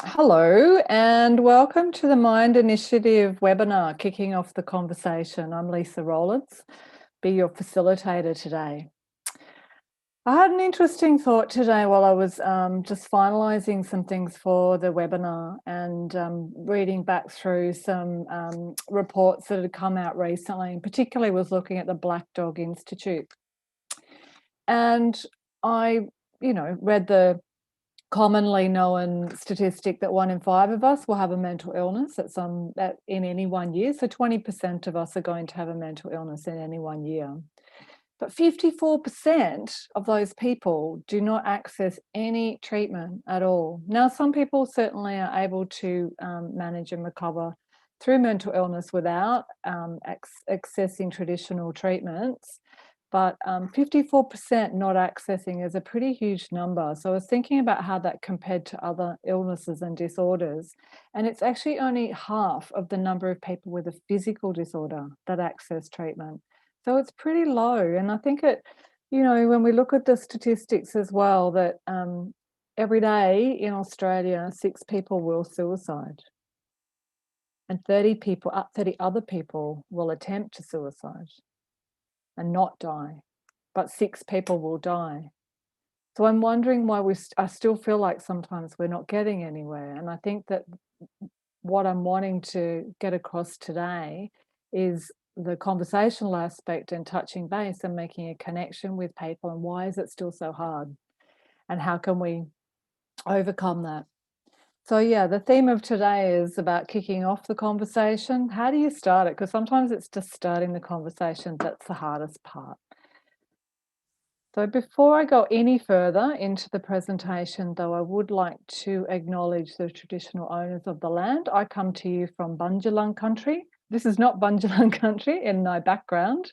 Hello and welcome to the MYND Initiative webinar, Kicking Off the Conversation. I'm Lisa Rowlands, be your facilitator today. I had an interesting thought today while I was just finalising some things for the webinar and reading back through some reports that had come out recently, and particularly was looking at the Black Dog Institute. And I, read the commonly known statistic that 1 in 5 of us will have a mental illness in any 1 year. So 20% of us are going to have a mental illness in any 1 year. But 54% of those people do not access any treatment at all. Now, some people certainly are able to manage and recover through mental illness without accessing traditional treatments. But 54% not accessing is a pretty huge number. So I was thinking about how that compared to other illnesses and disorders. And it's actually only half of the number of people with a physical disorder that access treatment. So it's pretty low. And I think when we look at the statistics as well, that every day in Australia, 6 people will suicide. And 30 other people will attempt to suicide and not die, but 6 people will die. So I'm wondering why I still feel like sometimes we're not getting anywhere. And I think that what I'm wanting to get across today is the conversational aspect and touching base and making a connection with people, and why is it still so hard? And how can we overcome that? So yeah, the theme of today is about kicking off the conversation. How do you start it? Because sometimes it's just starting the conversation that's the hardest part. So before I go any further into the presentation, though, I would like to acknowledge the traditional owners of the land. I come to you from Bundjalung country. This is not Bundjalung country in my background.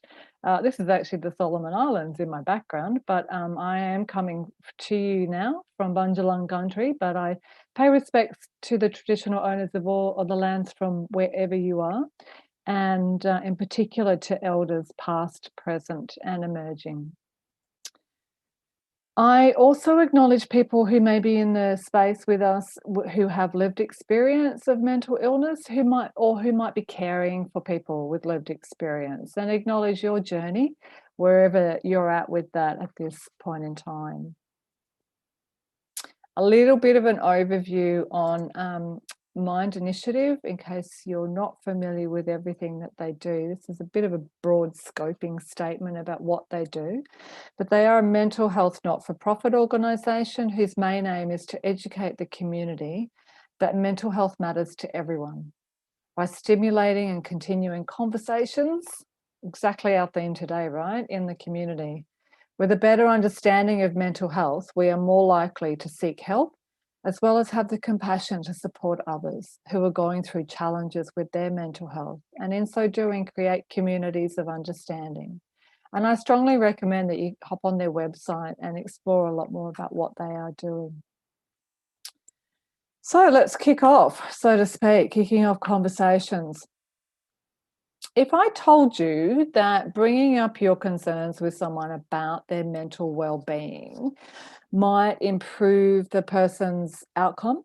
This is actually the Solomon Islands in my background, but I am coming to you now from Bundjalung country, but I pay respects to the traditional owners of all of the lands from wherever you are, and in particular to elders past, present, and emerging. I also acknowledge people who may be in the space with us who have lived experience of mental illness, who might be caring for people with lived experience, and acknowledge your journey wherever you're at with that at this point in time. A little bit of an overview on MYND Initiative, in case you're not familiar with everything that they do. This is a bit of a broad scoping statement about what they do, but they are a mental health not-for-profit organisation whose main aim is to educate the community that mental health matters to everyone by stimulating and continuing conversations, exactly our theme today, right, in the community. With a better understanding of mental health, we are more likely to seek help, as well as have the compassion to support others who are going through challenges with their mental health, and in so doing, create communities of understanding. And I strongly recommend that you hop on their website and explore a lot more about what they are doing. So let's kick off, so to speak, kicking off conversations. If I told you that bringing up your concerns with someone about their mental well-being might improve the person's outcome,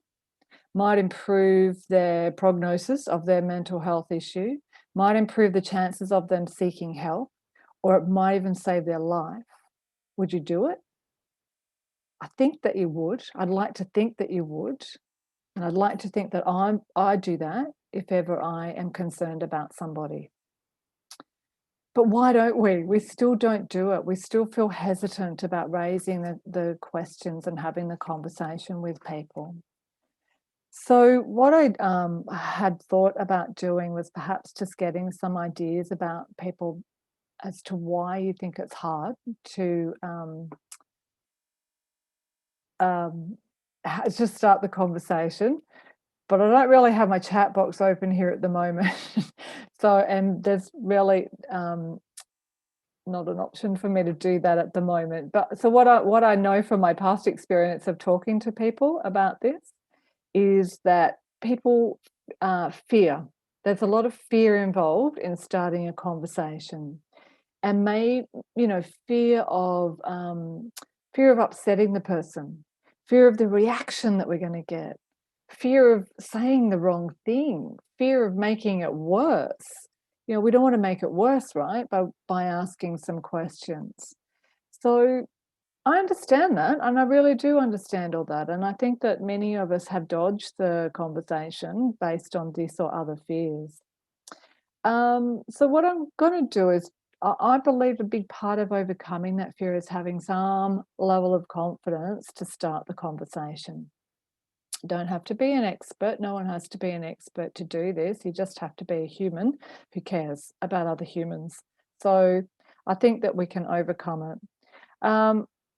might improve their prognosis of their mental health issue, might improve the chances of them seeking help, or it might even save their life, would you do it? I think that you would. I'd like to think that you would. And I'd like to think that I do that if ever I am concerned about somebody. But why don't we? We still don't do it. We still feel hesitant about raising the questions and having the conversation with people. So what I had thought about doing was perhaps just getting some ideas about people as to why you think it's hard to just start the conversation. But I don't really have my chat box open here at the moment. And there's really not an option for me to do that at the moment. But so what I know from my past experience of talking to people about this is that people fear. There's a lot of fear involved in starting a conversation, and fear of upsetting the person, fear of the reaction that we're going to get, fear of saying the wrong thing, fear of making it worse. We don't want to make it worse, right? By asking some questions. So I understand that, and I really do understand all that. And I think that many of us have dodged the conversation based on this or other fears. So what I'm going to do is, I believe a big part of overcoming that fear is having some level of confidence to start the conversation. Don't have to be an expert. No one has to be an expert to do this. You just have to be a human who cares about other humans. So I think that we can overcome it.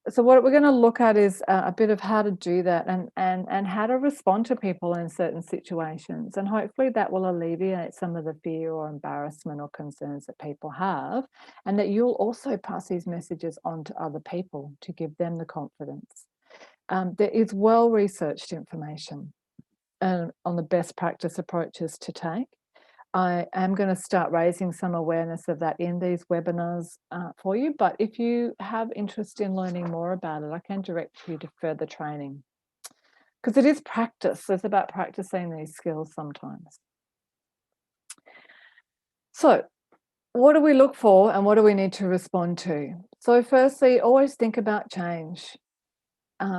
So what we're going to look at is a bit of how to do that, and how to respond to people in certain situations. And hopefully that will alleviate some of the fear or embarrassment or concerns that people have, and that you'll also pass these messages on to other people to give them the confidence. There is well-researched information on the best practice approaches to take. I am going to start raising some awareness of that in these webinars for you, but if you have interest in learning more about it, I can direct you to further training, because it is practice. It's about practicing these skills sometimes. So what do we look for and what do we need to respond to? So firstly, always think about change.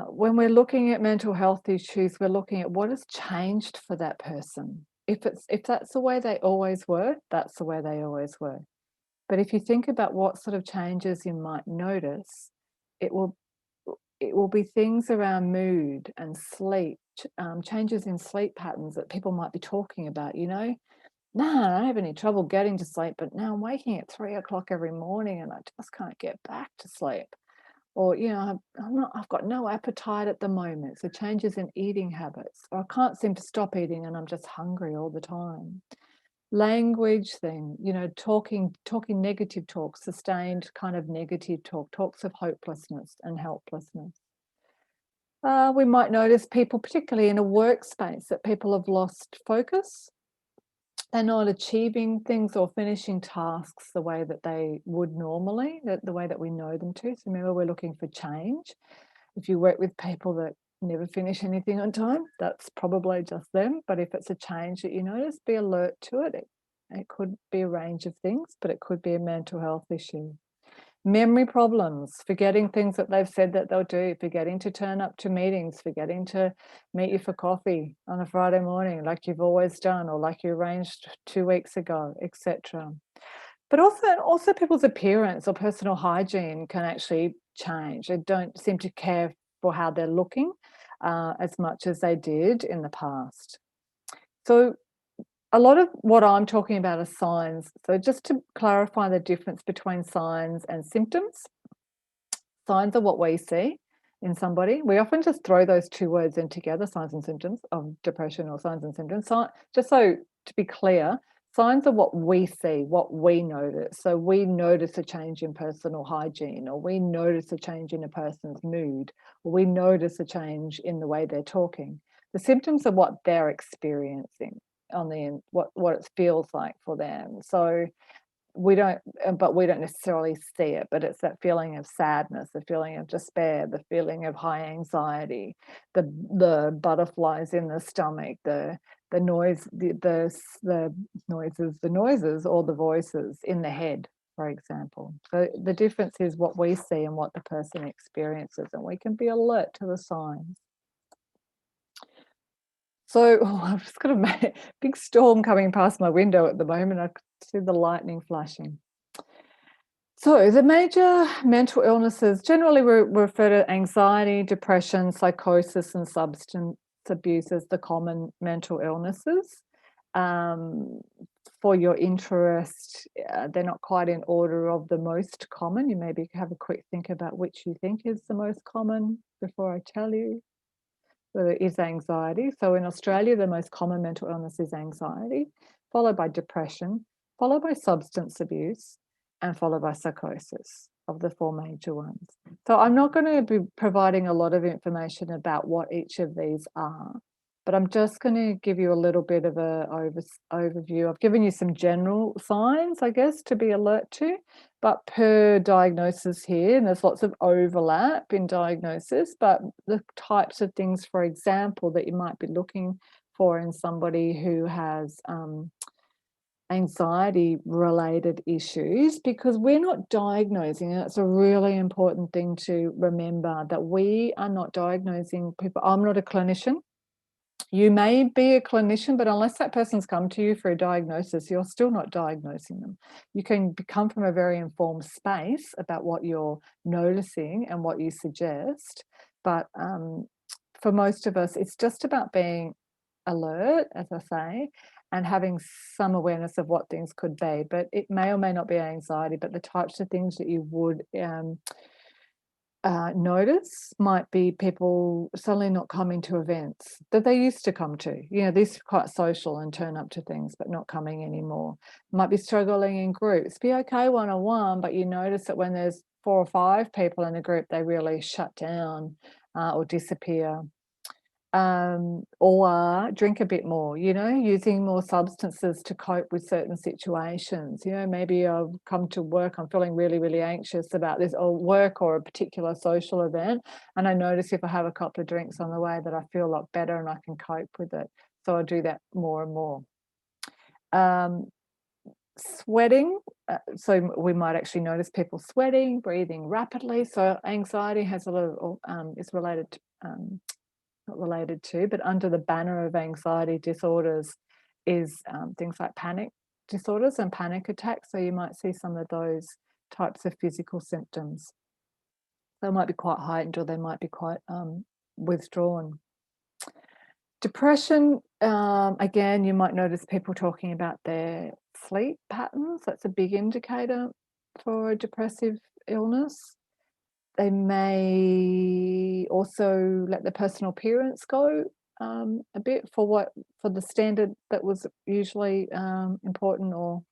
When we're looking at mental health issues, we're looking at what has changed for that person. If that's the way they always were, that's the way they always were. But if you think about what sort of changes you might notice, it will be things around mood and sleep, changes in sleep patterns that people might be talking about. No, I don't have any trouble getting to sleep, but now I'm waking at 3 o'clock every morning and I just can't get back to sleep. Or, I've got no appetite at the moment. So changes in eating habits. Or I can't seem to stop eating and I'm just hungry all the time. Language thing, talking negative talk, sustained kind of negative talks of hopelessness and helplessness. We might notice people, particularly in a workspace, that people have lost focus. They're not achieving things or finishing tasks the way that they would normally, the way that we know them to. So remember, we're looking for change. If you work with people that never finish anything on time, that's probably just them. But if it's a change that you notice, be alert to it. It could be a range of things, but it could be a mental health issue. Memory problems, forgetting things that they've said that they'll do, forgetting to turn up to meetings, forgetting to meet you for coffee on a Friday morning like you've always done, or like you arranged 2 weeks ago, etc. But also people's appearance or personal hygiene can actually change. They don't seem to care for how they're looking as much as they did in the past. So a lot of what I'm talking about are signs. So just to clarify the difference between signs and symptoms, signs are what we see in somebody. We often just throw those two words in together, signs and symptoms of depression, or signs and symptoms. Just so to be clear, signs are what we see, what we notice. So we notice a change in personal hygiene, or we notice a change in a person's mood, or we notice a change in the way they're talking. The symptoms are what they're experiencing on the end, what it feels like for them. So we don't necessarily see it, but it's that feeling of sadness, the feeling of despair, the feeling of high anxiety, the butterflies in the stomach, the noise, the noises, or the voices in the head, for example. So the difference is what we see and what the person experiences, and we can be alert to the signs. So I've just got a big storm coming past my window at the moment. I could see the lightning flashing. So the major mental illnesses generally we refer to anxiety, depression, psychosis, and substance abuse as the common mental illnesses. For your interest, they're not quite in order of the most common. You maybe have a quick think about which you think is the most common before I tell you. Whether it is anxiety. So in Australia, the most common mental illness is anxiety, followed by depression, followed by substance abuse, and followed by psychosis, of the four major ones. So I'm not going to be providing a lot of information about what each of these are, but I'm just going to give you a little bit of a overview. I've given you some general signs, I guess, to be alert to, but per diagnosis here, and there's lots of overlap in diagnosis, but the types of things, for example, that you might be looking for in somebody who has anxiety related issues, because we're not diagnosing, and it's a really important thing to remember, that we are not diagnosing people. I'm not a clinician. You may be a clinician, but unless that person's come to you for a diagnosis, you're still not diagnosing them. You can come from a very informed space about what you're noticing and what you suggest, but for most of us, it's just about being alert, as I say, and having some awareness of what things could be. But it may or may not be anxiety, but the types of things that you would notice might be people suddenly not coming to events that they used to come to. You know, these are quite social and turn up to things, but not coming anymore. Might be struggling in groups, be okay one-on-one, but you notice that when there's 4 or 5 people in a group, they really shut down or disappear. Or drink a bit more, you know, using more substances to cope with certain situations. You know, maybe I've come to work, I'm feeling really, really anxious about this, or work or a particular social event, and I notice if I have a couple of drinks on the way that I feel a lot better and I can cope with it. So I do that more and more. Sweating, so we might actually notice people sweating, breathing rapidly. So anxiety has a lot of, is related to, not related to, but under the banner of anxiety disorders is things like panic disorders and panic attacks. So you might see some of those types of physical symptoms. They might be quite heightened or they might be quite withdrawn. Depression, again, you might notice people talking about their sleep patterns. That's a big indicator for a depressive illness. They may also let their personal appearance go a bit for the standard that was usually important or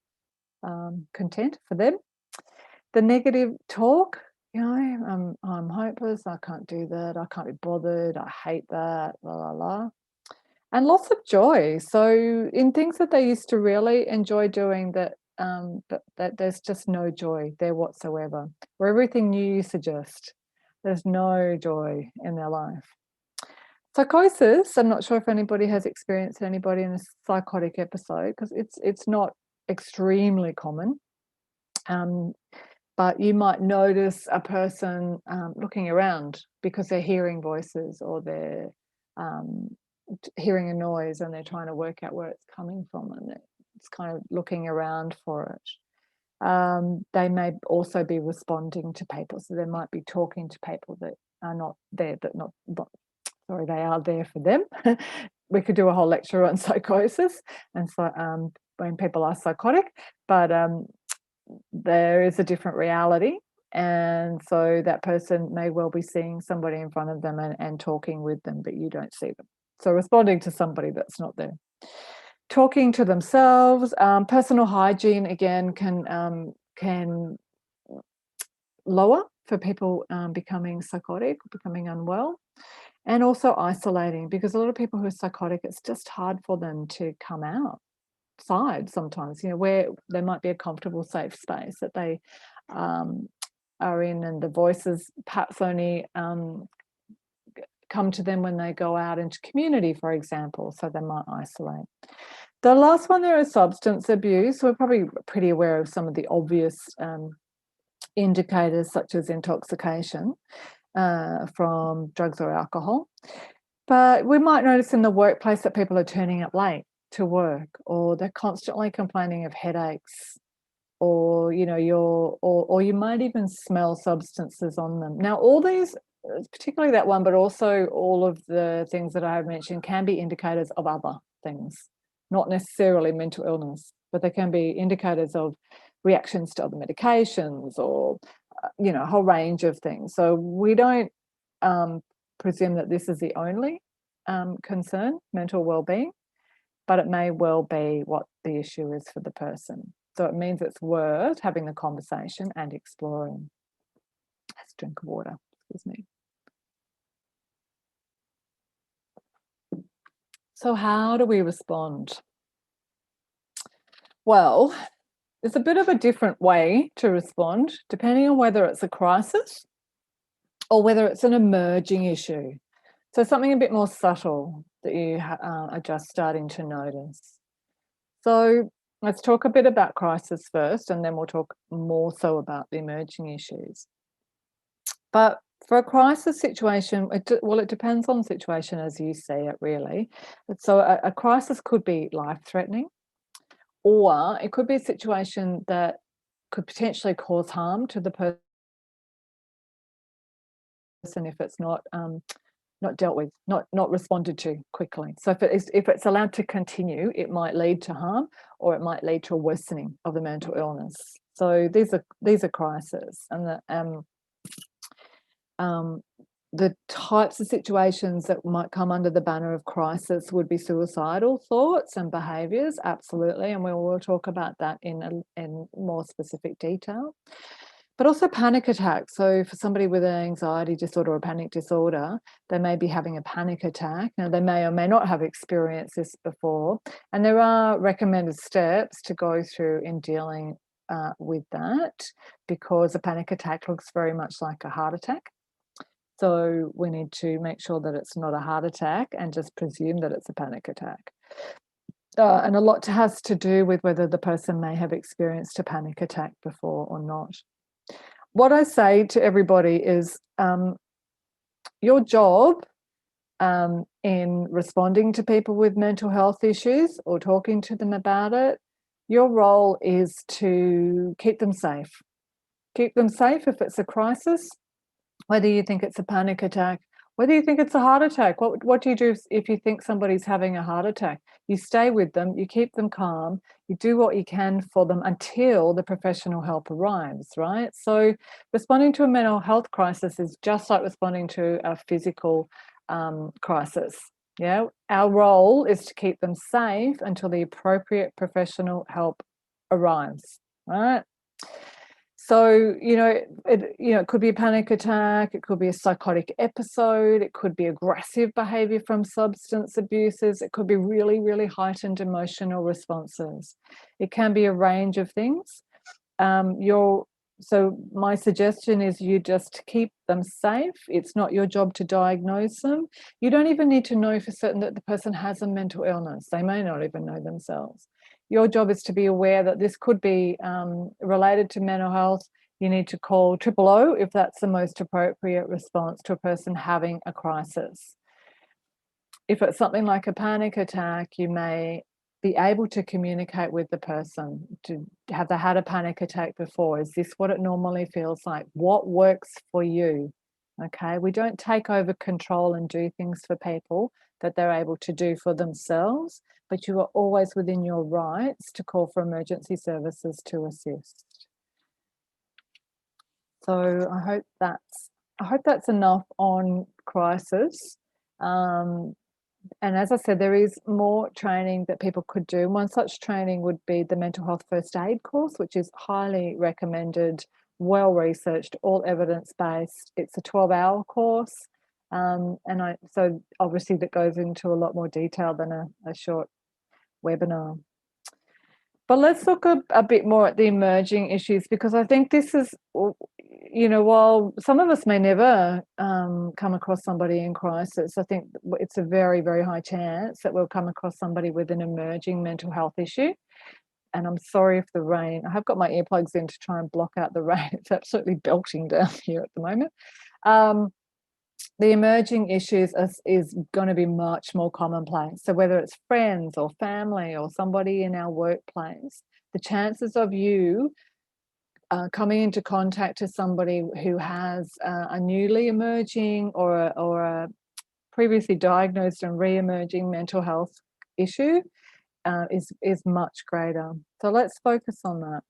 content for them. The negative talk, you know, I'm hopeless, I can't do that, I can't be bothered, I hate that, la la la. And lots of joy. So in things that they used to really enjoy doing that there's just no joy there whatsoever. For everything new you suggest, there's no joy in their life. Psychosis, I'm not sure if anybody has experienced anybody in a psychotic episode, because it's not extremely common. But you might notice a person looking around because they're hearing voices, or they're hearing a noise and they're trying to work out where it's coming from, and it's kind of looking around for it. They may also be responding to people, so they might be talking to people that are not there, sorry, they are there for them. We could do a whole lecture on psychosis and so when people are psychotic, but there is a different reality, and so that person may well be seeing somebody in front of them and talking with them, but you don't see them. So responding to somebody that's not there. Talking to themselves, personal hygiene again can lower for people becoming psychotic, becoming unwell, and also isolating, because a lot of people who are psychotic, it's just hard for them to come outside sometimes, you know, where there might be a comfortable, safe space that they are in, and the voices perhaps only come to them when they go out into community, for example, so they might isolate. The last one there is substance abuse. We're probably pretty aware of some of the obvious indicators, such as intoxication from drugs or alcohol. But we might notice in the workplace that people are turning up late to work, or they're constantly complaining of headaches, or you know, or you might even smell substances on them. Now, all these, particularly that one, but also all of the things that I have mentioned, can be indicators of other things, not necessarily mental illness, but they can be indicators of reactions to other medications, or you know, a whole range of things. So we don't presume that this is the only concern, mental well-being, but it may well be what the issue is for the person. So it means it's worth having the conversation and exploring. Let's drink of water, excuse me. So how do we respond? Well, there's a bit of a different way to respond, depending on whether it's a crisis or whether it's an emerging issue. So something a bit more subtle that you are just starting to notice. So let's talk a bit about crisis first, and then we'll talk more so about the emerging issues. But for a crisis situation, it depends on the situation as you see it, really. So a crisis could be life-threatening, or it could be a situation that could potentially cause harm to the person if it's not dealt with, not responded to quickly. So if it's allowed to continue, it might lead to harm, or it might lead to a worsening of the mental illness. So these are crises, and the types of situations that might come under the banner of crisis would be suicidal thoughts and behaviours, absolutely, and we will talk about that in more specific detail. But also panic attacks. So for somebody with an anxiety disorder or panic disorder, they may be having a panic attack. Now, they may or may not have experienced this before, and there are recommended steps to go through in dealing with that, because a panic attack looks very much like a heart attack. So we need to make sure that it's not a heart attack and just presume that it's a panic attack. And a lot has to do with whether the person may have experienced a panic attack before or not. What I say to everybody is your job in responding to people with mental health issues or talking to them about it, your role is to keep them safe. Keep them safe if it's a crisis, whether you think it's a panic attack, whether you think it's a heart attack. What do you do if you think somebody's having a heart attack? You stay with them, you keep them calm, you do what you can for them until the professional help arrives, right? So responding to a mental health crisis is just like responding to a physical crisis. Yeah, our role is to keep them safe until the appropriate professional help arrives, right? So, it could be a panic attack, it could be a psychotic episode, it could be aggressive behaviour from substance abusers, it could be really, really heightened emotional responses. It can be a range of things. So my suggestion is you just keep them safe. It's not your job to diagnose them. You don't even need to know for certain that the person has a mental illness. They may not even know themselves. Your job is to be aware that this could be related to mental health. You need to call 000 if that's the most appropriate response to a person having a crisis. If it's something like a panic attack, you may be able to communicate with the person. Have they had a panic attack before? Is this what it normally feels like? What works for you? Okay, we don't take over control and do things for people that they're able to do for themselves, but you are always within your rights to call for emergency services to assist. So I hope that's enough on crisis. And as I said, there is more training that people could do. One such training would be the mental health first aid course, which is highly recommended, well researched, all evidence-based. It's a 12-hour course. So obviously that goes into a lot more detail than a short webinar. But let's look a bit more at the emerging issues, because I think this is, while some of us may never come across somebody in crisis, I think it's a very, very high chance that we'll come across somebody with an emerging mental health issue. And I'm sorry if the rain, I have got my earplugs in to try and block out the rain. It's absolutely belting down here at the moment. The emerging issues is going to be much more commonplace. So whether it's friends or family or somebody in our workplace, the chances of you coming into contact with somebody who has a newly emerging or a previously diagnosed and re-emerging mental health issue is much greater. So let's focus on that.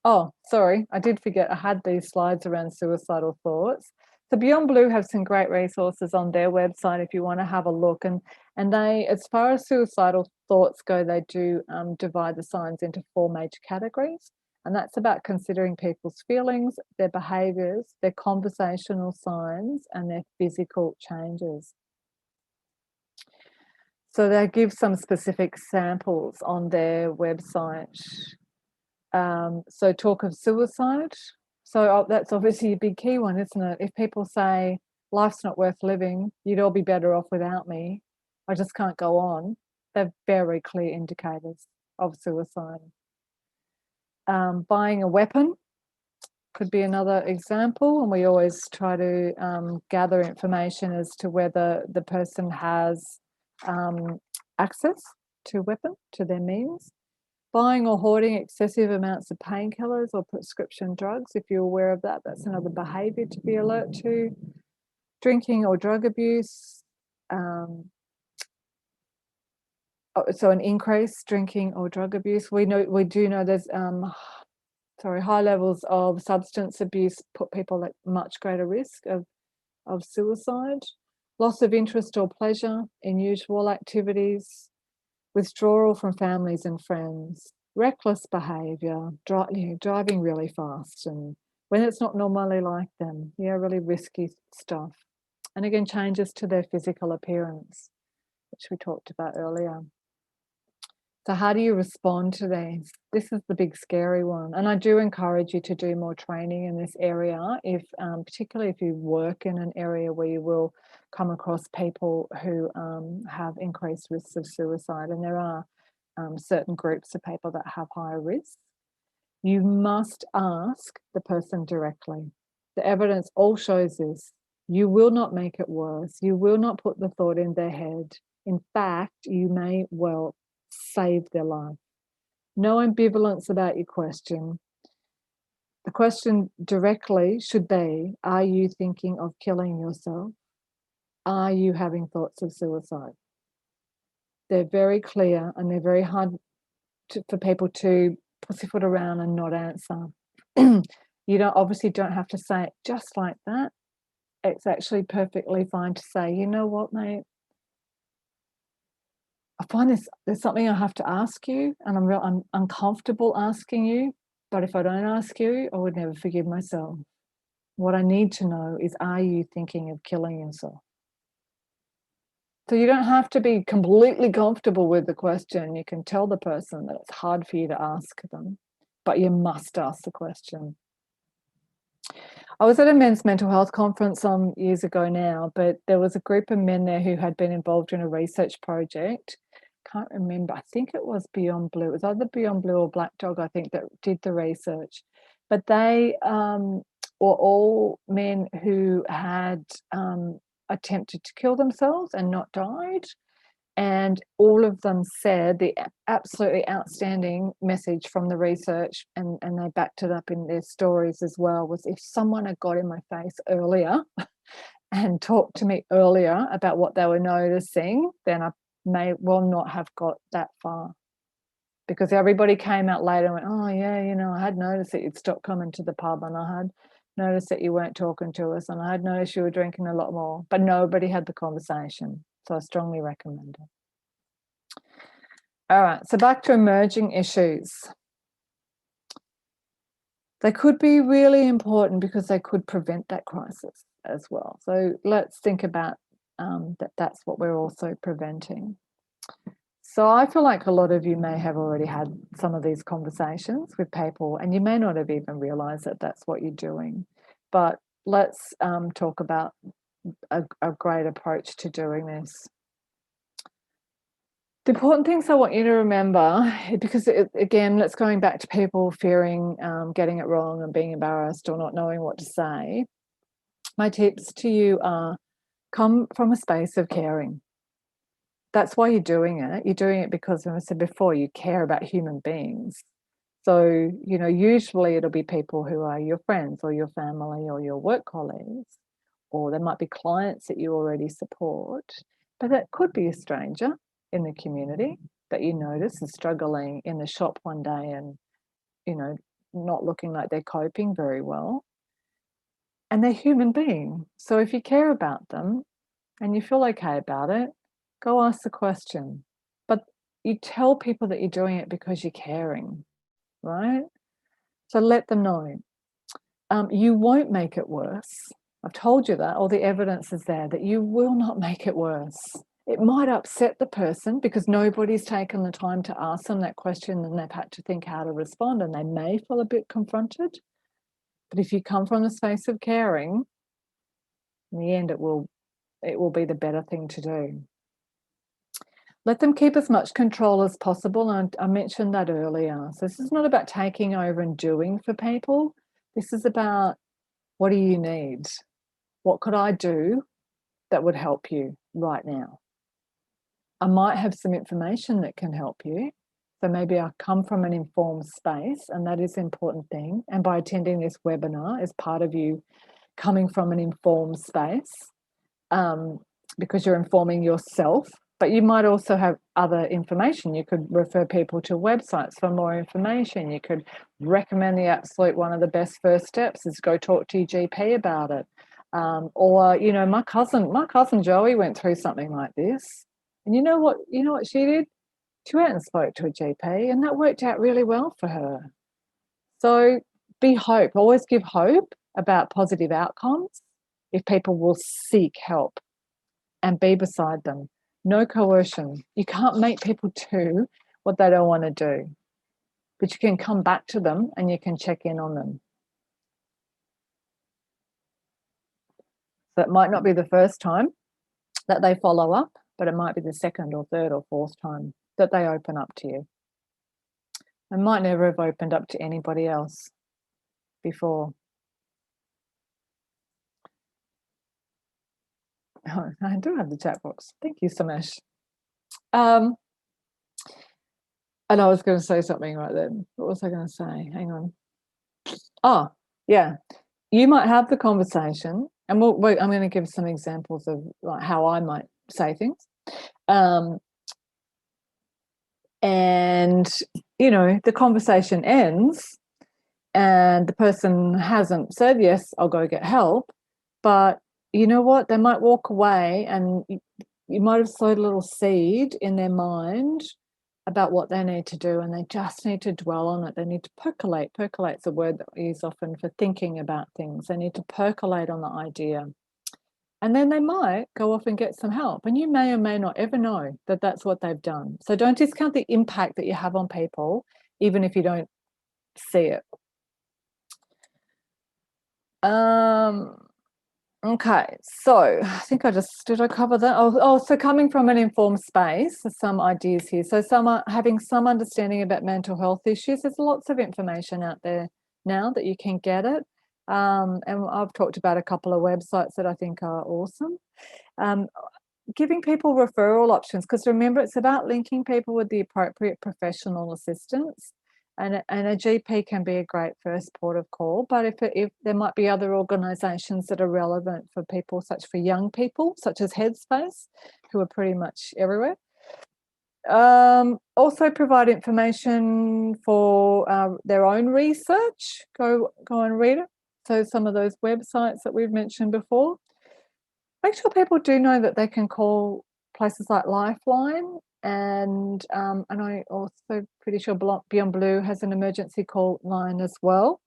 Oh, sorry, I did forget I had these slides around suicidal thoughts. So Beyond Blue have some great resources on their website if you want to have a look. And they, as far as suicidal thoughts go, they do divide the signs into 4 major categories. And that's about considering people's feelings, their behaviours, their conversational signs, and their physical changes. So they give some specific samples on their website. So talk of suicide. So that's obviously a big key one, isn't it? If people say, life's not worth living, you'd all be better off without me, I just can't go on, they're very clear indicators of suicide. Buying a weapon could be another example, and we always try to gather information as to whether the person has access to a weapon, to their means. Buying or hoarding excessive amounts of painkillers or prescription drugs, if you're aware of that, that's another behaviour to be alert to. Drinking or drug abuse, so an increase drinking or drug abuse. We do know there's high levels of substance abuse put people at much greater risk of suicide. Loss of interest or pleasure in usual activities, withdrawal from families and friends, reckless behaviour, driving really fast, and when it's not normally like them, really risky stuff. And again, changes to their physical appearance, which we talked about earlier. So how do you respond to these? This is the big scary one. And I do encourage you to do more training in this area, particularly if you work in an area where you will come across people who have increased risks of suicide. And there are certain groups of people that have higher risks. You must ask the person directly. The evidence all shows this. You will not make it worse. You will not put the thought in their head. In fact, you may well save their life. No ambivalence about your question. The question directly should be, are you thinking of killing yourself? Are you having thoughts of suicide? They're very clear, and they're very hard for people to pussyfoot around and not answer. You obviously don't have to say it just like that. It's actually perfectly fine to say, you know what, mate, I find there's something I have to ask you, and I'm uncomfortable asking you, but if I don't ask you, I would never forgive myself. What I need to know is, are you thinking of killing yourself? So you don't have to be completely comfortable with the question. You can tell the person that it's hard for you to ask them, but you must ask the question. I was at a men's mental health conference some years ago now, but there was a group of men there who had been involved in a research project. Can't remember. I think it was Beyond Blue. It was either Beyond Blue or Black Dog, I think, that did the research. But they were all men who had attempted to kill themselves and not died. And all of them said the absolutely outstanding message from the research, and they backed it up in their stories as well, was if someone had got in my face earlier and talked to me earlier about what they were noticing, then I may well not have got that far. Because everybody came out later and went, oh yeah, I had noticed that you'd stopped coming to the pub, and I had noticed that you weren't talking to us, and I had noticed you were drinking a lot more, but nobody had the conversation. So I strongly recommend it. All right, so back to emerging issues. They could be really important because they could prevent that crisis as well. So let's think about that's what we're also preventing. So I feel like a lot of you may have already had some of these conversations with people, and you may not have even realised that that's what you're doing. But let's talk about a great approach to doing this. The important things I want you to remember, because again, it's going back to people fearing getting it wrong and being embarrassed or not knowing what to say. My tips to you are, come from a space of caring. That's why you're doing it. You're doing it because, as I said before, you care about human beings. So, usually it'll be people who are your friends or your family or your work colleagues, or there might be clients that you already support, but that could be a stranger in the community that you notice is struggling in the shop one day and, not looking like they're coping very well. And they're human beings. So if you care about them and you feel okay about it, go ask the question. But you tell people that you're doing it because you're caring, right? So let them know. You won't make it worse. I've told you that. All the evidence is there that you will not make it worse. It might upset the person because nobody's taken the time to ask them that question and they've had to think how to respond, and they may feel a bit confronted. But if you come from the space of caring, in the end, it will be the better thing to do. Let them keep as much control as possible. And I mentioned that earlier. So this is not about taking over and doing for people. This is about, what do you need? What could I do that would help you right now? I might have some information that can help you. So maybe I come from an informed space, and that is an important thing. And by attending this webinar is part of you coming from an informed space, because you're informing yourself. But you might also have other information. You could refer people to websites for more information. You could recommend the absolute one of the best first steps is go talk to your GP about it. Or, you know, my cousin Joey went through something like this. And you know what she did? She went and spoke to a GP, and that worked out really well for her. So be hope. Always give hope about positive outcomes if people will seek help, and be beside them. No coercion. You can't make people do what they don't want to do, but you can come back to them and you can check in on them. So it might not be the first time that they follow up, but it might be the second or third or fourth time that they open up to you. They might never have opened up to anybody else before. Oh, I do have the chat box. Thank you, Samesh. And I was going to say something right then. What was I going to say? Hang on. Oh, yeah. You might have the conversation, and I'm going to give some examples of like how I might say things. And, you know, the conversation ends and the person hasn't said, yes, I'll go get help. But you know what? They might walk away, and you might have sowed a little seed in their mind about what they need to do, and they just need to dwell on it. They need to percolate. Percolate's a word that we use often for thinking about things. They need to percolate on the idea. And then they might go off and get some help. And you may or may not ever know that that's what they've done. So don't discount the impact that you have on people, even if you don't see it. Okay, so I think did I cover that? So coming from an informed space, some ideas here. So having some understanding about mental health issues. There's lots of information out there now that you can get it. And I've talked about a couple of websites that I think are awesome. Giving people referral options, because remember, it's about linking people with the appropriate professional assistance. And a GP can be a great first port of call, but if there might be other organisations that are relevant for people, for young people, such as Headspace, who are pretty much everywhere. Also provide information for their own research. Go and read it. So some of those websites that we've mentioned before. Make sure people do know that they can call places like Lifeline, and I also pretty sure Beyond Blue has an emergency call line as well.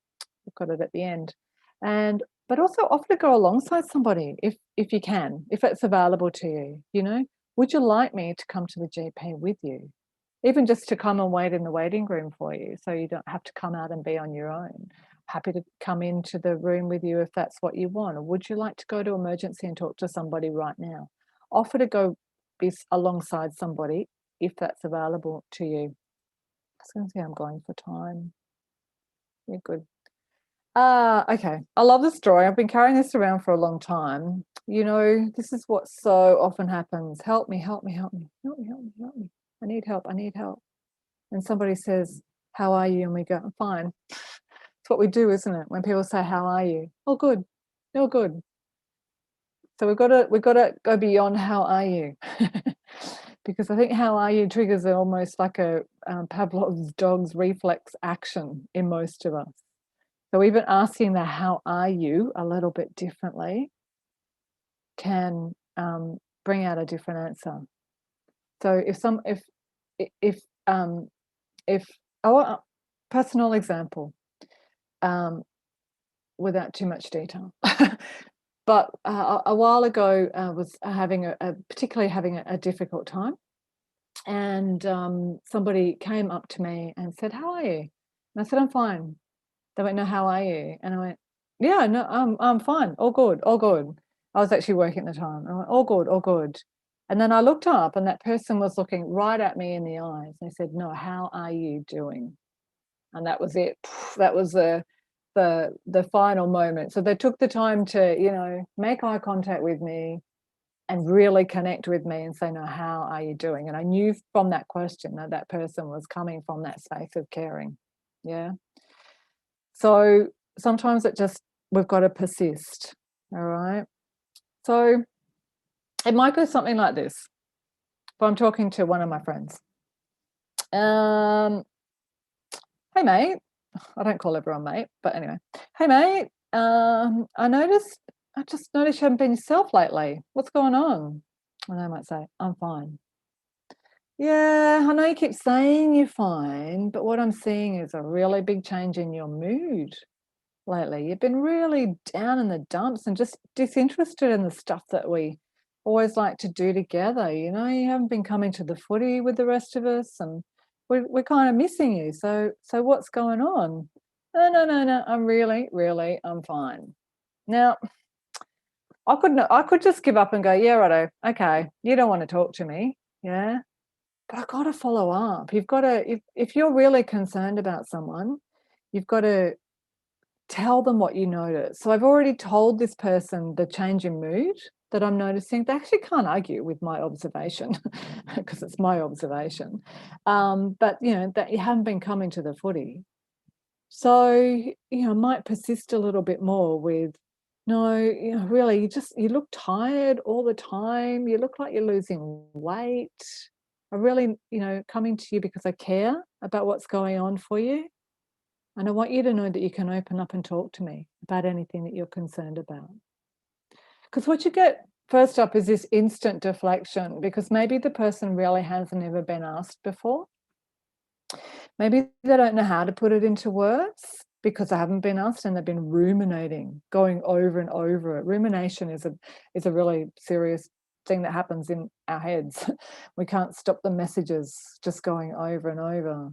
We've got it at the end. But also offer to go alongside somebody if you can, if it's available to you. You know, would you like me to come to the GP with you? Even just to come and wait in the waiting room for you, so you don't have to come out and be on your own. Happy to come into the room with you if that's what you want. Or would you like to go to emergency and talk to somebody right now? Offer to go be alongside somebody if that's available to you. I was going to say I'm going for time. Yeah, good. Okay. I love the story. I've been carrying this around for a long time. You know, this is what so often happens. Help me, help me, help me, help me, help me, help me. I need help, I need help. And somebody says, how are you? And we go, I'm fine. It's what we do, isn't it? When people say, how are you? Oh, good. Oh, good. So we've got to go beyond how are you? Because I think how are you triggers almost like a Pavlov's dog's reflex action in most of us. So even asking the how are you a little bit differently can bring out a different answer. So personal example, without too much detail. But a while ago, I was particularly having a difficult time, and somebody came up to me and said, "How are you?" And I said, "I'm fine." They went, "No, how are you?" And I went, "Yeah, no, I'm fine, all good, all good." I was actually working at the time. And I went, "All good, all good." And then I looked up, and that person was looking right at me in the eyes. They said, "No, how are you doing?" And that was it. That was the final moment. So they took the time to, make eye contact with me and really connect with me and say, "No, how are you doing?" And I knew from that question that that person was coming from that space of caring. Yeah. So sometimes we've got to persist. All right. So it might go something like this. If I'm talking to one of my friends, "Hey mate," I don't call everyone mate, but anyway, "Hey mate, I just noticed you haven't been yourself lately. What's going on?" And they might say, "I'm fine." "Yeah, I know you keep saying you're fine, but what I'm seeing is a really big change in your mood lately. You've been really down in the dumps and just disinterested in the stuff that we always like to do together. You haven't been coming to the footy with the rest of us, and we're kind of missing you. So what's going on?" "No, no, no, no. I'm really, really, I'm fine." Now, I could just give up and go, "Yeah, righto, okay. You don't want to talk to me, yeah." But I've got to follow up. You've got to, if you're really concerned about someone, you've got to tell them what you notice. So I've already told this person the change in mood that I'm noticing. They actually can't argue with my observation because it's my observation. But that you haven't been coming to the footy. So, I might persist a little bit more with, "No, really, you look tired all the time. You look like you're losing weight. I really, coming to you because I care about what's going on for you. And I want you to know that you can open up and talk to me about anything that you're concerned about." Because what you get first up is this instant deflection, because maybe the person really hasn't ever been asked before. Maybe they don't know how to put it into words because they haven't been asked, and they've been ruminating, going over and over it. Rumination is a really serious thing that happens in our heads. We can't stop the messages just going over and over.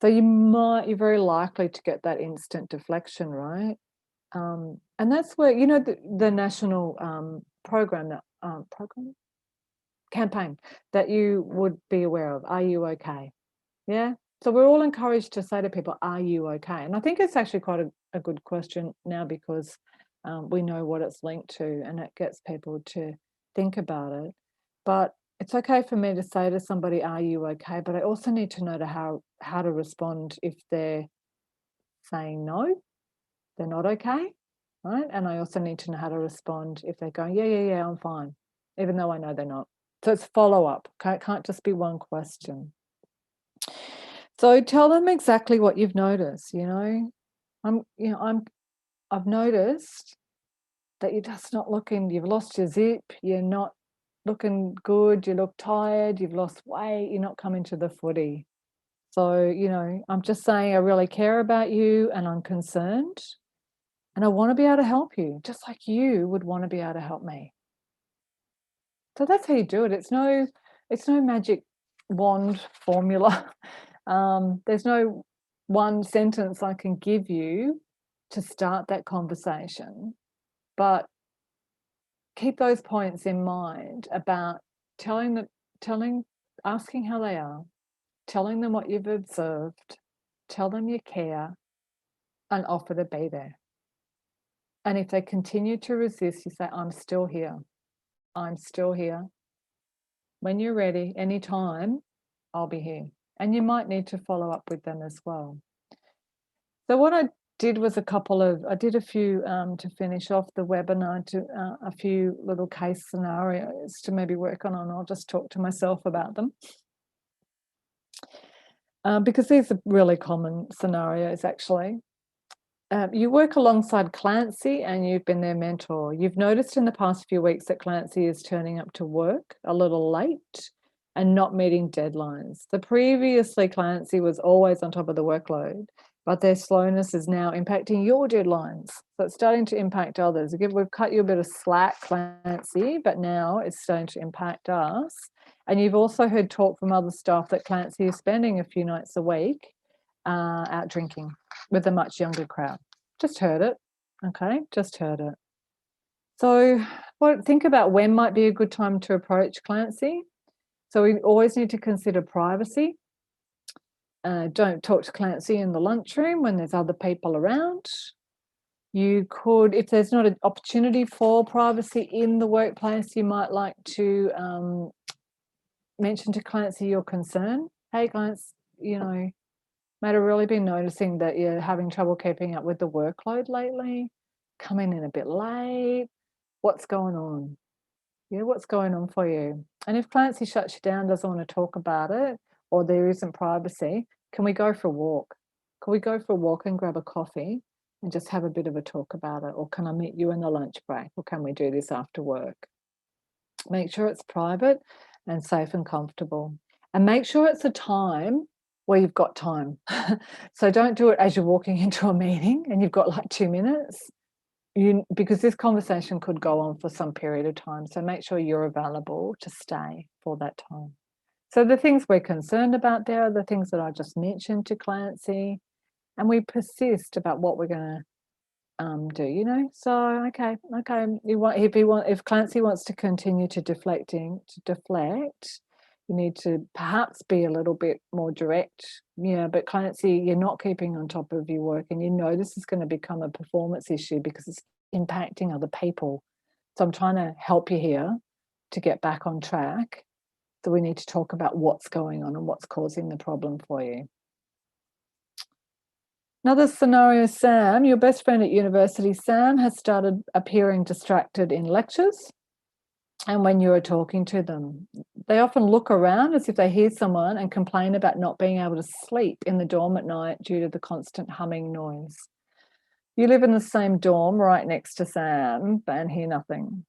So you're very likely to get that instant deflection, right? And that's where, the national campaign that you would be aware of. Are you okay? Yeah. So we're all encouraged to say to people, "Are you okay?" And I think it's actually quite a good question now, because we know what it's linked to, and it gets people to think about it. But it's okay for me to say to somebody, "Are you okay?" But I also need to know how to respond if they're saying no, they're not okay, right? And I also need to know how to respond if they're going, "Yeah, yeah, yeah, I'm fine," even though I know they're not. So it's follow up. Okay? It can't just be one question. So tell them exactly what you've noticed. I've noticed that you're just not looking, you've lost your zip, you're not looking good, you look tired, you've lost weight, you're not coming to the footy. So, I'm just saying I really care about you, and I'm concerned, and I want to be able to help you, just like you would want to be able to help me. So that's how you do it. It's no magic wand formula. There's no one sentence I can give you to start that conversation, but keep those points in mind about asking how they are, telling them what you've observed, tell them you care, and offer to be there. And if they continue to resist, you say, "I'm still here. I'm still here. When you're ready, anytime, I'll be here." And you might need to follow up with them as well. So what I did was I did a few, to finish off the webinar, a few little case scenarios to maybe work on, and I'll just talk to myself about them. Because these are really common scenarios, actually. You work alongside Clancy, and you've been their mentor. You've noticed in the past few weeks that Clancy is turning up to work a little late and not meeting deadlines. Previously, Clancy was always on top of the workload, but their slowness is now impacting your deadlines. So it's starting to impact others. Again, we've cut you a bit of slack, Clancy, but now it's starting to impact us. And you've also heard talk from other staff that Clancy is spending a few nights a week out drinking with a much younger crowd. Just heard it, okay? Just heard it. So think about when might be a good time to approach Clancy. So we always need to consider privacy. Don't talk to Clancy in the lunchroom when there's other people around. You could, if there's not an opportunity for privacy in the workplace, you might like to mention to Clancy your concern. Hey, Clancy, might have really been noticing that you're having trouble keeping up with the workload lately, coming in a bit late. What's going on? Yeah, what's going on for you? And if Clancy shuts you down, doesn't want to talk about it, or there isn't privacy, can we go for a walk? Can we go for a walk and grab a coffee and just have a bit of a talk about it? Or can I meet you in the lunch break? Or can we do this after work? Make sure it's private and safe and comfortable. And make sure it's a time where you've got time. So don't do it as you're walking into a meeting and you've got like 2 minutes. Because this conversation could go on for some period of time. So make sure you're available to stay for that time. So the things we're concerned about there are the things that I just mentioned to Clancy, and we persist about what we're going to do, So, okay. If Clancy wants to continue to deflect, you need to perhaps be a little bit more direct. Yeah, but Clancy, you're not keeping on top of your work, and this is going to become a performance issue because it's impacting other people. So I'm trying to help you here to get back on track. So we need to talk about what's going on and what's causing the problem for you. Another scenario, Sam, your best friend at university, Sam, has started appearing distracted in lectures. And when you are talking to them, they often look around as if they hear someone and complain about not being able to sleep in the dorm at night due to the constant humming noise. You live in the same dorm right next to Sam and hear nothing.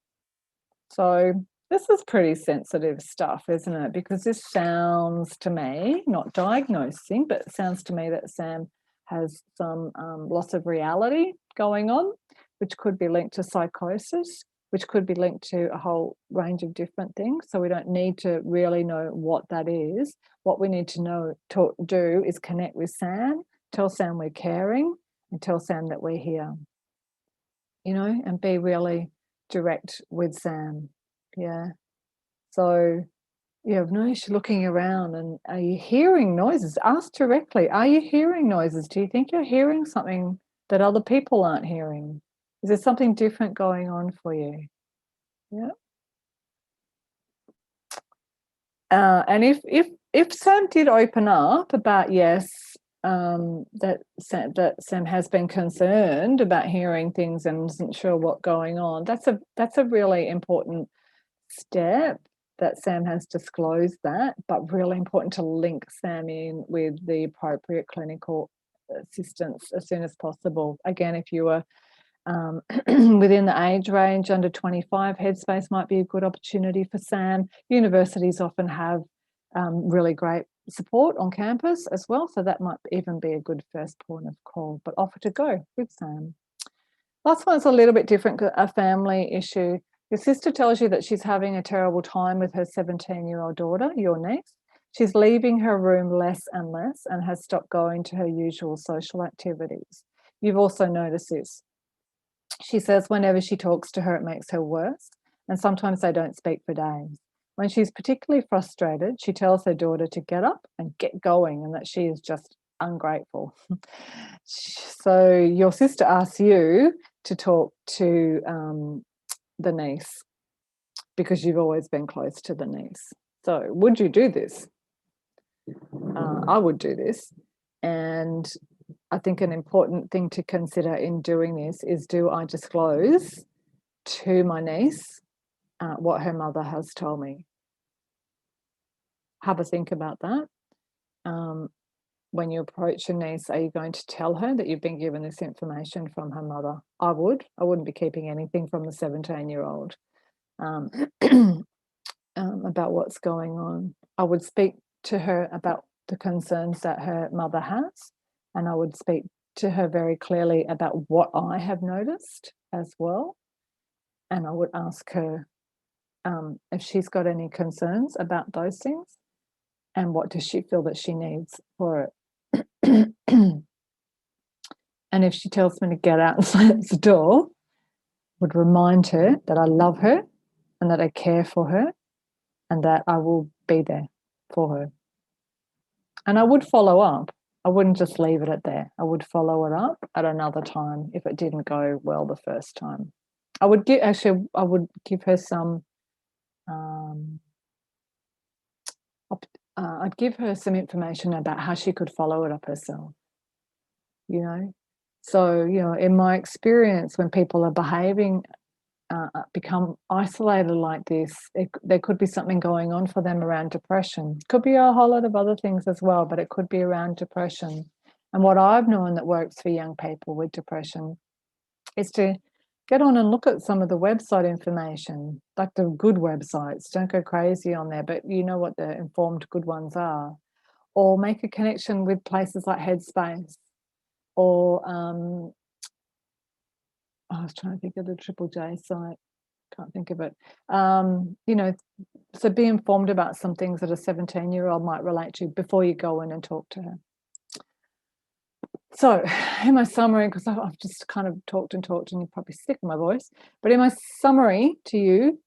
So this is pretty sensitive stuff, isn't it? Because this sounds to me, not diagnosing, but it sounds to me that Sam has some loss of reality going on, which could be linked to psychosis, which could be linked to a whole range of different things. So we don't need to really know what that is. What we need to do is connect with Sam, tell Sam we're caring, and tell Sam that we're here, and be really direct with Sam. Yeah. So I've noticed you're looking around, and are you hearing noises? Ask directly, are you hearing noises? Do you think you're hearing something that other people aren't hearing? Is there something different going on for you? Yeah. And if Sam did open up about that Sam has been concerned about hearing things and isn't sure what's going on, that's a really important step that Sam has disclosed that, but really important to link Sam in with the appropriate clinical assistance as soon as possible. Again, if you were within the age range under 25, Headspace might be a good opportunity for Sam. Universities often have really great support on campus as well, so that might even be a good first point of call, but offer to go with Sam. Last one's a little bit different, a family issue. Your sister tells you that she's having a terrible time with her 17-year-old daughter, your niece. She's leaving her room less and less and has stopped going to her usual social activities. You've also noticed this. She says whenever she talks to her, it makes her worse, and sometimes they don't speak for days. When she's particularly frustrated, she tells her daughter to get up and get going and that she is just ungrateful. So your sister asks you to talk to the niece because you've always been close to the niece. So would you do this? I would do this. And I think an important thing to consider in doing this is, do I disclose to my niece what her mother has told me? Have a think about that. When you approach your niece, are you going to tell her that you've been given this information from her mother? I would. I wouldn't be keeping anything from the 17-year-old about what's going on. I would speak to her about the concerns that her mother has and I would speak to her very clearly about what I have noticed as well. And I would ask her if she's got any concerns about those things and what does she feel that she needs for it. And if she tells me to get out and slams the door, would remind her that I love her and that I care for her and that I will be there for her. And I would follow up. I wouldn't just leave it at there. I would follow it up at another time if it didn't go well the first time. I would give her some I'd give her some information about how she could follow it up herself, you know. So, you know, in my experience, when people are behaving, become isolated like this, there could be something going on for them around depression. Could be a whole lot of other things as well, but it could be around depression. And what I've known that works for young people with depression is to get on and look at some of the website information, like the good websites. Don't go crazy on there, but you know what the informed good ones are. Or make a connection with places like Headspace or I was trying to think of the Triple J site. Can't think of it. You know, so be informed about some things that a 17-year-old might relate to before you go in and talk to her. So in my summary, because I've just kind of talked and you're probably sick of my voice, but in my summary to you,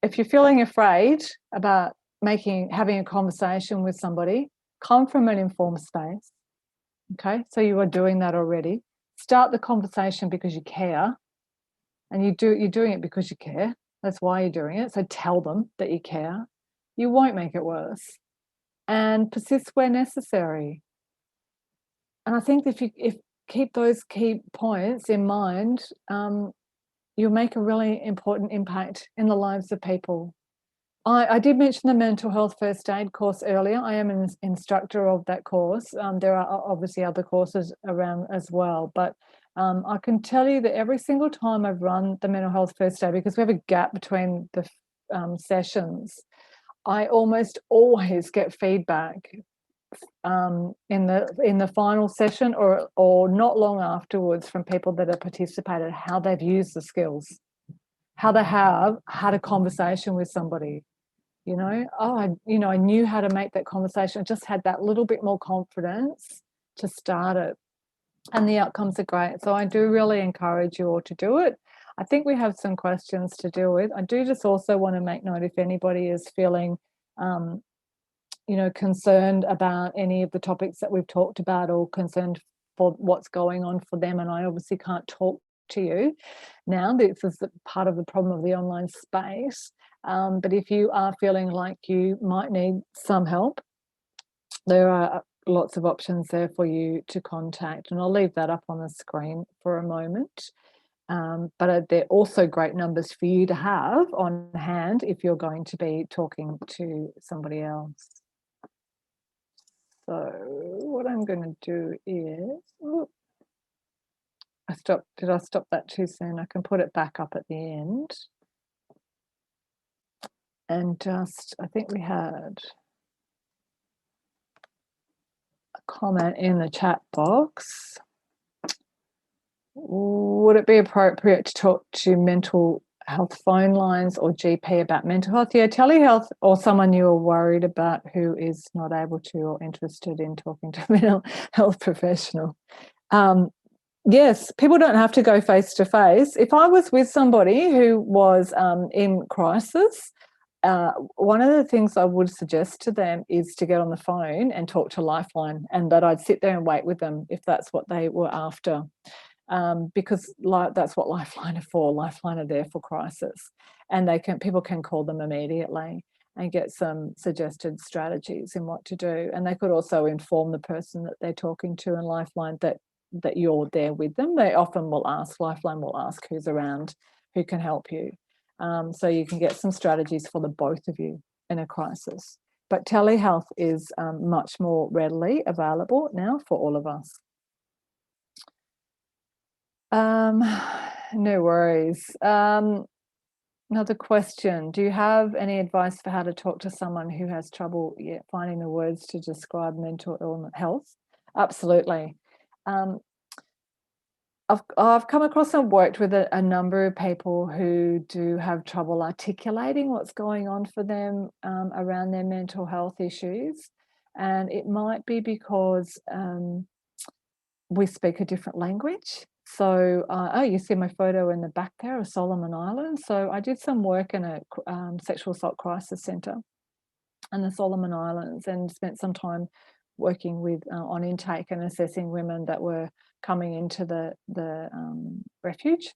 if you're feeling afraid about having a conversation with somebody, come from an informed space. Okay, so you are doing that already. Start the conversation because you care, and you're doing it because you care. That's why you're doing it. So tell them that you care. You won't make it worse, and persist where necessary. And I think if you keep those key points in mind, you'll make a really important impact in the lives of people. I did mention the mental health first aid course earlier. I am an instructor of that course. There are obviously other courses around as well, but I can tell you that every single time I've run the mental health first aid, because we have a gap between the sessions, I almost always get feedback in the final session or not long afterwards from people that have participated, how they've used the skills, how they have had a conversation with somebody. You know, I knew how to make that conversation. I just had that little bit more confidence to start it. And the outcomes are great. So I do really encourage you all to do it. I think we have some questions to deal with. I do just also want to make note if anybody is feeling, concerned about any of the topics that we've talked about or concerned for what's going on for them. And I obviously can't talk to you now. This is part of the problem of the online space. But if you are feeling like you might need some help, there are lots of options there for you to contact. And I'll leave that up on the screen for a moment. But they're also great numbers for you to have on hand if you're going to be talking to somebody else. So what I'm going to do is, did I stop that too soon? I can put it back up at the end. And I think we had a comment in the chat box. Would it be appropriate to talk to mental health phone lines or GP about mental health? Yeah, telehealth or someone you're worried about who is not able to or interested in talking to a mental health professional. Yes, people don't have to go face to face. If I was with somebody who was in crisis, one of the things I would suggest to them is to get on the phone and talk to Lifeline, and that I'd sit there and wait with them if that's what they were after. Because that's what Lifeline are for. Lifeline are there for crisis, and people can call them immediately and get some suggested strategies in what to do. And they could also inform the person that they're talking to in Lifeline that you're there with them. Lifeline will ask who's around, who can help you. So you can get some strategies for the both of you in a crisis. But telehealth is much more readily available now for all of us. No worries. Another question. Do you have any advice for how to talk to someone who has trouble finding the words to describe mental health? Absolutely. I've come across and worked with a number of people who do have trouble articulating what's going on for them around their mental health issues. And it might be because we speak a different language. So, oh, you see my photo in the back there of Solomon Islands. So I did some work in a sexual assault crisis centre in the Solomon Islands and spent some time working with on intake and assessing women that were coming into the refuge.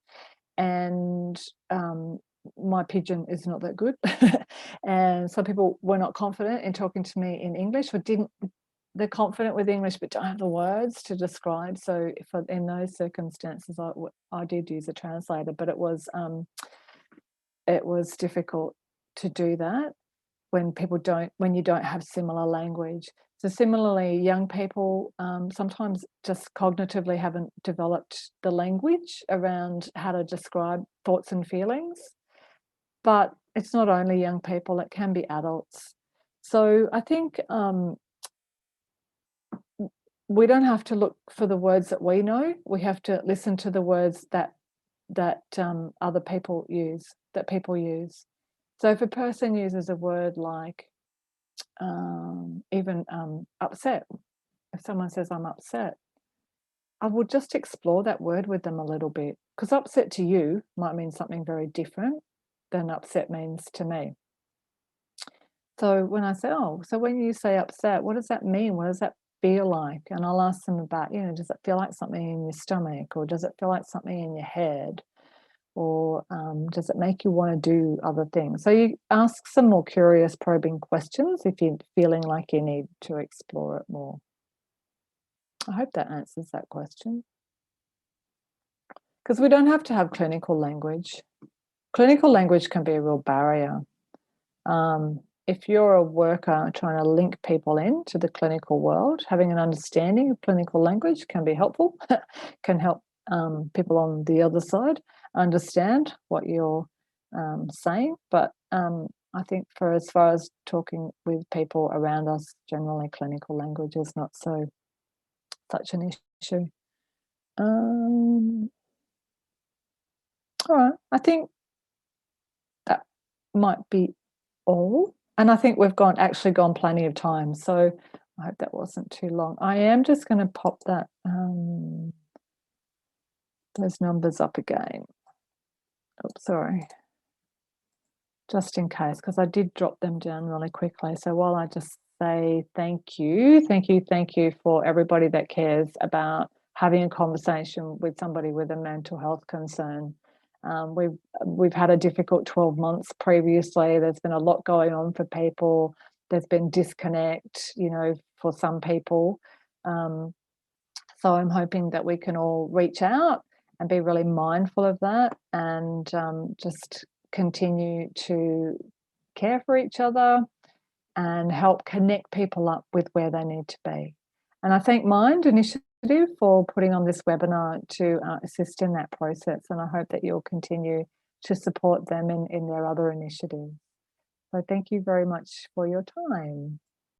And my pidgin is not that good. And some people were not confident in talking to me in English, or they're confident with English but don't have the words to describe. So in those circumstances, I did use a translator, but it was difficult to do that when you don't have similar language. So similarly, young people sometimes just cognitively haven't developed the language around how to describe thoughts and feelings. But it's not only young people, it can be adults. So I think we don't have to look for the words that we know. We have to listen to the words that other people use, that people use. So if a person uses a word like even upset, if someone says I'm upset, I will just explore that word with them a little bit, because upset to you might mean something very different than upset means to me. So when I say, oh, so when you say upset, what does that mean? What does that feel like? And I'll ask them about, does it feel like something in your stomach, or does it feel like something in your head? Or does it make you want to do other things? So you ask some more curious, probing questions if you're feeling like you need to explore it more. I hope that answers that question. Because we don't have to have clinical language. Clinical language can be a real barrier. If you're a worker trying to link people into the clinical world, having an understanding of clinical language can be helpful, can help people on the other side understand what you're saying. But I think for as far as talking with people around us, generally clinical language is not such an issue. All right, I think that might be all. And I think we've actually gone plenty of time. So I hope that wasn't too long. I am just going to pop that those numbers up again. Oops, sorry. Just in case, because I did drop them down really quickly. So while I just say thank you for everybody that cares about having a conversation with somebody with a mental health concern. We've had a difficult 12 months previously. There's been a lot going on for people. There's been disconnect, for some people. So I'm hoping that we can all reach out and be really mindful of that, and just continue to care for each other and help connect people up with where they need to be. And I thank MYND Initiative for putting on this webinar to assist in that process, and I hope that you'll continue to support them in their other initiatives. So thank you very much for your time.